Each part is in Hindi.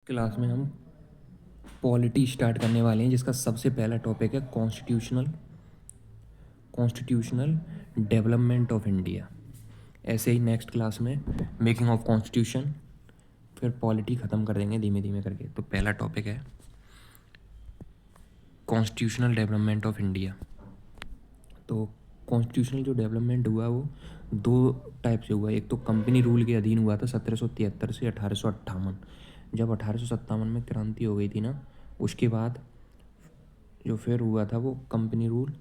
क्लास में हम पॉलिटी स्टार्ट करने वाले हैं, जिसका सबसे पहला टॉपिक है कॉन्स्टिट्यूशनल डेवलपमेंट ऑफ इंडिया। ऐसे ही नेक्स्ट क्लास में मेकिंग ऑफ कॉन्स्टिट्यूशन, फिर पॉलिटी ख़त्म कर देंगे धीमे धीमे करके। तो पहला टॉपिक है कॉन्स्टिट्यूशनल डेवलपमेंट ऑफ इंडिया। तो कॉन्स्टिट्यूशनल जो डेवलपमेंट हुआ वो दो टाइप से हुआ। एक तो कंपनी रूल के अधीन हुआ था 1773 से 1858। जब 1857 में क्रांति हो गई थी ना, उसके बाद जो फिर हुआ था वो कंपनी रूल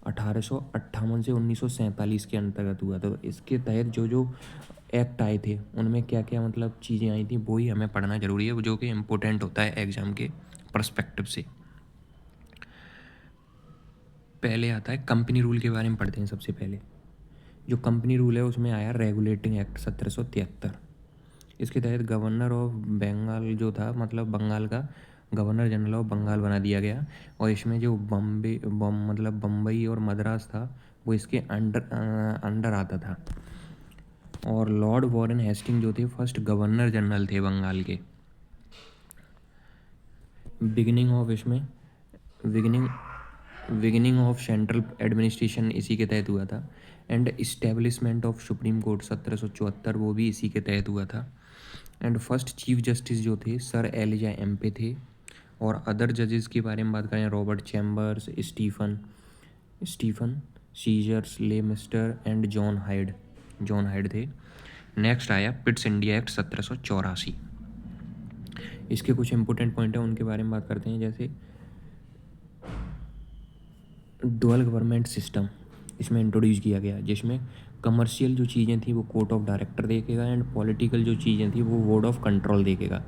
1858 से 1947 के अंतर्गत हुआ। तो इसके तहत जो जो एक्ट आए थे उनमें क्या क्या मतलब चीज़ें आई थी वो ही हमें पढ़ना ज़रूरी है, जो कि इम्पोर्टेंट होता है एग्ज़ाम के पर्सपेक्टिव से। पहले आता है कंपनी रूल के बारे में पढ़ते हैं। सबसे पहले जो कंपनी रूल है उसमें आया रेगुलेटिंग एक्ट 1773। इसके तहत गवर्नर ऑफ बंगाल जो था, मतलब बंगाल का गवर्नर जनरल ऑफ बंगाल बना दिया गया। और इसमें जो मतलब बम्बई और मद्रास था वो इसके अंडर आता था। और लॉर्ड वॉरेन हेस्टिंग जो थे फर्स्ट गवर्नर जनरल थे बंगाल के। बिगिनिंग ऑफ सेंट्रल एडमिनिस्ट्रेशन इसी के तहत हुआ था। And establishment of supreme court 1774 वो भी इसी के तहत हुआ था। एंड फर्स्ट चीफ जस्टिस जो थे सर एलिजा एम्पे थे। और अदर जजेस के बारे में बात करें, रॉबर्ट चैम्बर्स, स्टीफन सीजर्स, ले मिस्टर एंड जॉन हाइड थे। नेक्स्ट आया पिट्स इंडिया एक्ट 1784। इसके कुछ इंपॉर्टेंट पॉइंट हैं, उनके बारे में बात करते हैं। जैसे डुअल गवर्नमेंट सिस्टम इसमें इंट्रोड्यूस किया गया, जिसमें कमर्शियल जो चीज़ें थी वो कोर्ट ऑफ डायरेक्टर देखेगा एंड पॉलिटिकल जो चीज़ें थी वो बोर्ड ऑफ कंट्रोल देखेगा।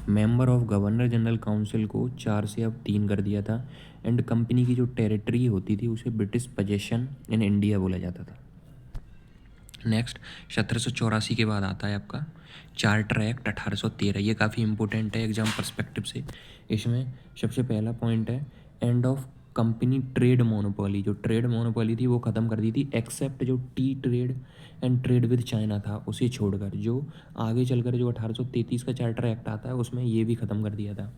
Member of governor general council को 4 से अब 3 कर दिया था। एंड कंपनी की जो टेरिटरी होती थी उसे ब्रिटिश पजेशन इन इंडिया बोला जाता था। नेक्स्ट 1784 के बाद आता है आपका चार्टर एक्ट 1813। ये काफ़ी इंपॉर्टेंट है एग्जाम पर्सपेक्टिव से। इसमें सबसे पहला पॉइंट है end of company trade monopoly. जो ट्रेड मोनोपोली थी वो ख़त्म कर दी थी, एक्सेप्ट जो T trade and trade with China था उसे छोड़कर। जो आगे चलकर जो 1833 का चार्टर एक्ट आता है उसमें ये भी ख़त्म कर दिया था।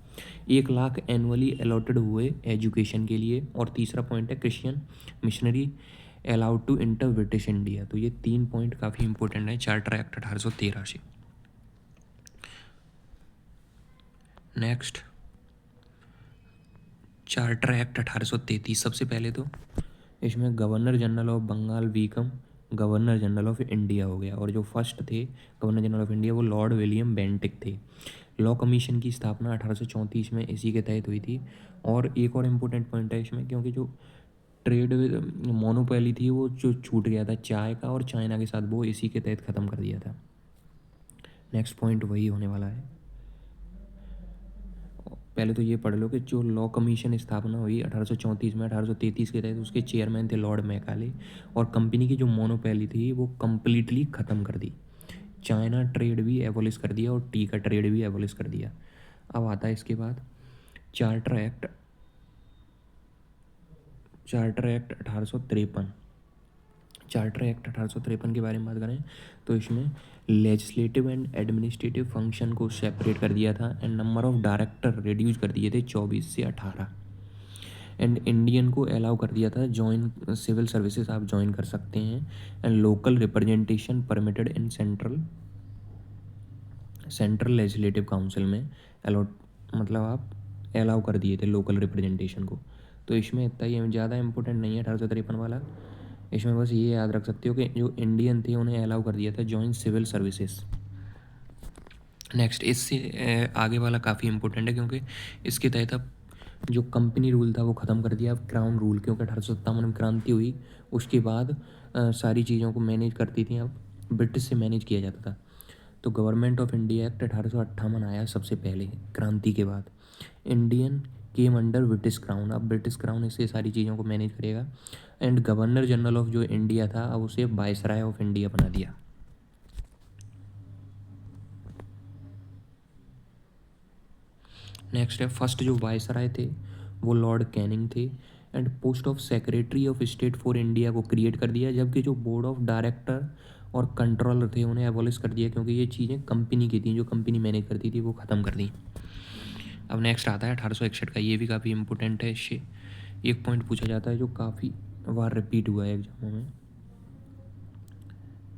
1 लाख एनुअली अलॉटेड हुए एजुकेशन के लिए। और तीसरा पॉइंट है Christian missionary allowed to enter British India. तो ये 3 पॉइंट काफ़ी इंपॉर्टेंट है चार्टर एक्ट 1813 से। Next charter act 1833। सबसे पहले तो इसमें governor general of Bengal become governor general of India हो गया। और जो फर्स्ट थे गवर्नर जनरल ऑफ इंडिया वो लॉर्ड विलियम बेंटिक थे। लॉ कमीशन की स्थापना 1834 में इसी के तहत हुई थी। और एक और इम्पोर्टेंट पॉइंट है इसमें, क्योंकि जो ट्रेड मोनोपोली थी वो जो छूट गया था चाय का और चाइना के साथ, वो इसी के तहत ख़त्म कर दिया था। नेक्स्ट पॉइंट वही होने वाला है। पहले तो ये पढ़ लो कि जो लॉ कमीशन स्थापना हुई 1834 में, 1833 के तहत उसके चेयरमैन थे लॉर्ड मैकाले। और कंपनी की जो मोनोपोली थी वो कम्प्लीटली ख़त्म कर दी। चाइना ट्रेड भी एबॉलिश कर दिया और टी का ट्रेड भी एबॉलिश कर दिया। अब आता है इसके बाद चार्टर एक्ट 1853। चार्टर एक्ट 1853 के बारे में बात करें तो इसमें लेजिस्लेटिव एंड एडमिनिस्ट्रेटिव फंक्शन को सेपरेट कर दिया था। And number of director reduce कर दिए थे 24 से 18। एंड इंडियन को अलाउ कर दिया था जॉइन सिविल सर्विसेज आप ज्वाइन कर सकते हैं। And local representation permitted in central legislative council में अलॉट, मतलब आप अलाउ कर दिए थे लोकल रिप्रेजेंटेशन को। तो इसमें इतना ही ज़्यादा इंपॉर्टेंट नहीं है 1853 वाला। इसमें बस ये याद रख सकते हो कि जो इंडियन थे उन्हें अलाउ कर दिया था जॉइन सिविल सर्विसेज। नेक्स्ट इससे आगे वाला काफ़ी इंपॉर्टेंट है, क्योंकि इसके तहत अब जो कंपनी रूल था वो ख़त्म कर दिया। अब क्राउन रूल, क्योंकि 1857 में क्रांति हुई उसके बाद सारी चीज़ों को मैनेज करती थी, अब ब्रिटिश से मैनेज किया जाता था। तो गवर्नमेंट ऑफ इंडिया एक्ट 1858 आया सबसे पहले क्रांति के बाद। Indian came under British crown. अब ब्रिटिश क्राउन इससे सारी चीज़ों को मैनेज करेगा। एंड गवर्नर जनरल ऑफ जो इंडिया था अब उसे वायसराय ऑफ इंडिया बना दिया। नेक्स्ट है फर्स्ट जो वायसराय थे वो लॉर्ड कैनिंग थे। And post of secretary of state for India को क्रिएट कर दिया, जबकि जो बोर्ड ऑफ डायरेक्टर और कंट्रोलर थे उन्हें एबॉलिश कर दिया, क्योंकि ये चीज़ें कंपनी की थी, जो कंपनी मैनेज करती थी वो ख़त्म कर दी। अब नेक्स्ट आता है 1861 का, ये भी काफ़ी इंपॉर्टेंट है। इससे एक पॉइंट पूछा जाता है जो काफ़ी बार रिपीट हुआ है एग्जामों में।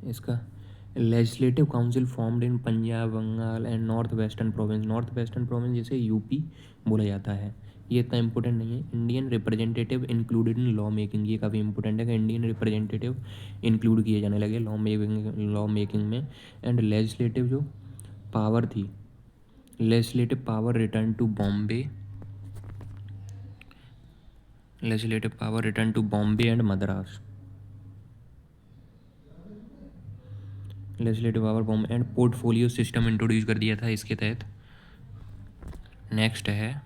इसका legislative council formed in Punjab, Bengal and north western province. North western province जिसे यूपी बोला जाता है, ये इतना इंपॉर्टेंट नहीं है। Indian representative included in law making, ये काफ़ी इंपॉर्टेंट है कि इंडियन रिप्रेजेंटेटिव इंक्लूड किए जाने लगे लॉ मेकिंग में। एंड लेजिस्लेटिव जो पावर थी, legislative power return to Bombay, legislative power return to Bombay and Madras, legislative power Bombay and portfolio system introduce कर दिया था इसके तहत। नेक्स्ट है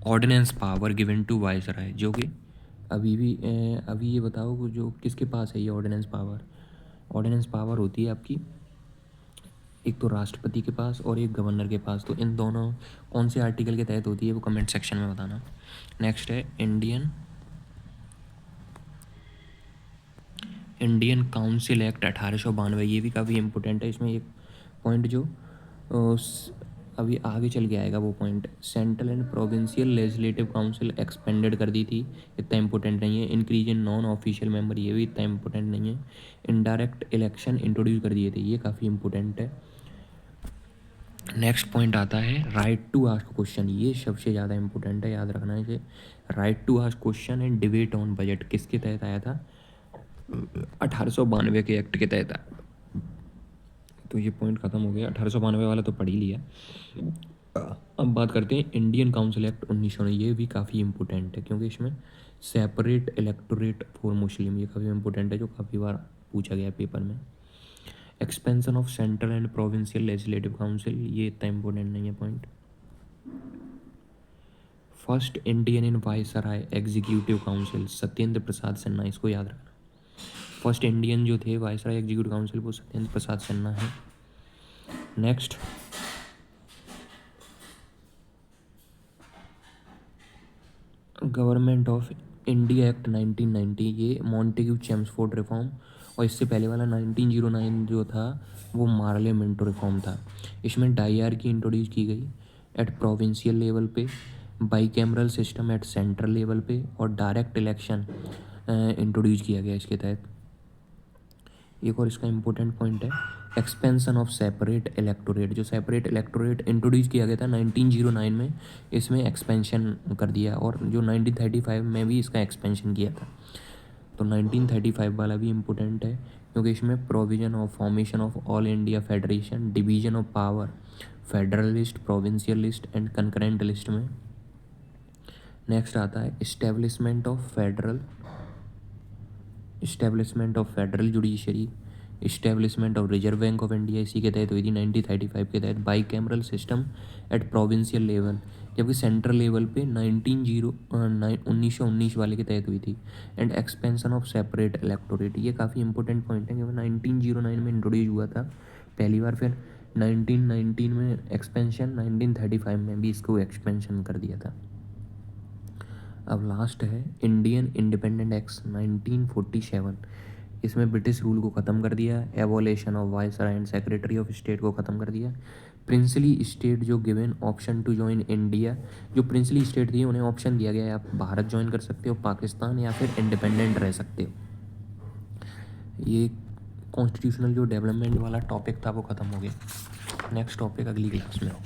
ordinance power given to viceroy, जो कि अभी ये बताओ जो किसके पास है ये ऑर्डिनेंस पावर। ऑर्डिनेंस पावर होती है आपकी एक तो राष्ट्रपति के पास और एक गवर्नर के पास, तो इन दोनों कौन से आर्टिकल के तहत होती है वो कमेंट सेक्शन में बताना। नेक्स्ट है इंडियन काउंसिल एक्ट 1892, ये भी काफ़ी इंपॉर्टेंट है। इसमें एक पॉइंट जो अभी आगे चल के आएगा वो point, central and provincial legislative council expanded कर दी थी, इतना इंपॉर्टेंट नहीं है। Increase in non official member, ये भी इतना इंपॉर्टेंट नहीं है। इनडायरेक्ट इलेक्शन इंट्रोड्यूस कर दिए थे, ये काफ़ी इंपॉर्टेंट है। नेक्स्ट पॉइंट आता है राइट टू आस्क क्वेश्चन, ये सबसे ज़्यादा इंपॉर्टेंट है, याद रखना है इसे। Right to ask question and debate on budget किसके तहत आया था, 1892 के एक्ट के तहत आया। तो ये पॉइंट ख़त्म हो गया, 1892 वाला तो पढ़ ही लिया। अब बात करते हैं इंडियन काउंसिल एक्ट 1909, ये भी काफ़ी इंपॉर्टेंट है क्योंकि इसमें सेपरेट इलेक्टोरेट फॉर मुस्लिम, ये काफ़ी इंपॉर्टेंट है जो काफ़ी बार पूछा गया पेपर में। Expansion of central and provincial legislative council, ये इतना इंपॉर्टेंट नहीं है point. First Indian in viceroy executive council Satyendra Prasad Sinha, इसको याद रखना। फर्स्ट इंडियन जो थे वायसराय एग्जीक्यूटिव काउंसिल वो सत्येंद्र प्रसाद सिन्हा है। Next government of India act 1990, ये मॉन्टेग्यू चेम्सफोर्ड रिफॉर्म, और इससे पहले वाला 1909 जो था वो मार्ले मिंटो रिफॉर्म था। इसमें डाईआर की इंट्रोड्यूस की गई एट प्रोविंशियल लेवल पे, by cameral system eight central level पे, और डायरेक्ट इलेक्शन इंट्रोड्यूस किया गया इसके तहत। एक और इसका इम्पोर्टेंट पॉइंट है एक्सपेंशन ऑफ सेपरेट इलेक्टोरेट, जो सेपरेट इलेक्टोरेट इंट्रोड्यूस किया गया था 1909 में, इसमें एक्सपेंशन कर दिया, और जो 1935 में भी इसका एक्सपेंशन किया था। तो 1935 वाला भी इम्पोर्टेंट है क्योंकि इसमें provision of formation of all India federation, division of power, federal list, provincial list and concurrent list में। नेक्स्ट आता है establishment of federal judiciary, establishment of reserve bank of India, इसी के तहत हुई थी 1935 के तहत। By cameral system eight provincial level, जबकि सेंट्रल लेवल पे 1919 वाले के तहत हुई थी। And expansion of separate electorate, ये काफ़ी इंपॉर्टेंट पॉइंट है क्योंकि 1909 में इंट्रोड्यूस हुआ था पहली बार, फिर 1919 में एक्सपेंशन, 1935 में भी इसको एक्सपेंशन कर दिया था। अब लास्ट है इंडियन इंडिपेंडेंट एक्ट 1947, इसमें ब्रिटिश रूल को ख़त्म कर दिया, abolition of viceroy and secretary of state को ख़त्म कर दिया। प्रिंसली स्टेट जो given option to join India, जो प्रिंसली स्टेट थी उन्हें ऑप्शन दिया गया है, आप भारत ज्वाइन कर सकते हो, पाकिस्तान, या फिर इंडिपेंडेंट रह सकते हो। ये कॉन्स्टिट्यूशनल जो डेवलपमेंट वाला टॉपिक था वो ख़त्म हो गया। नेक्स्ट टॉपिक अगली क्लास में हो।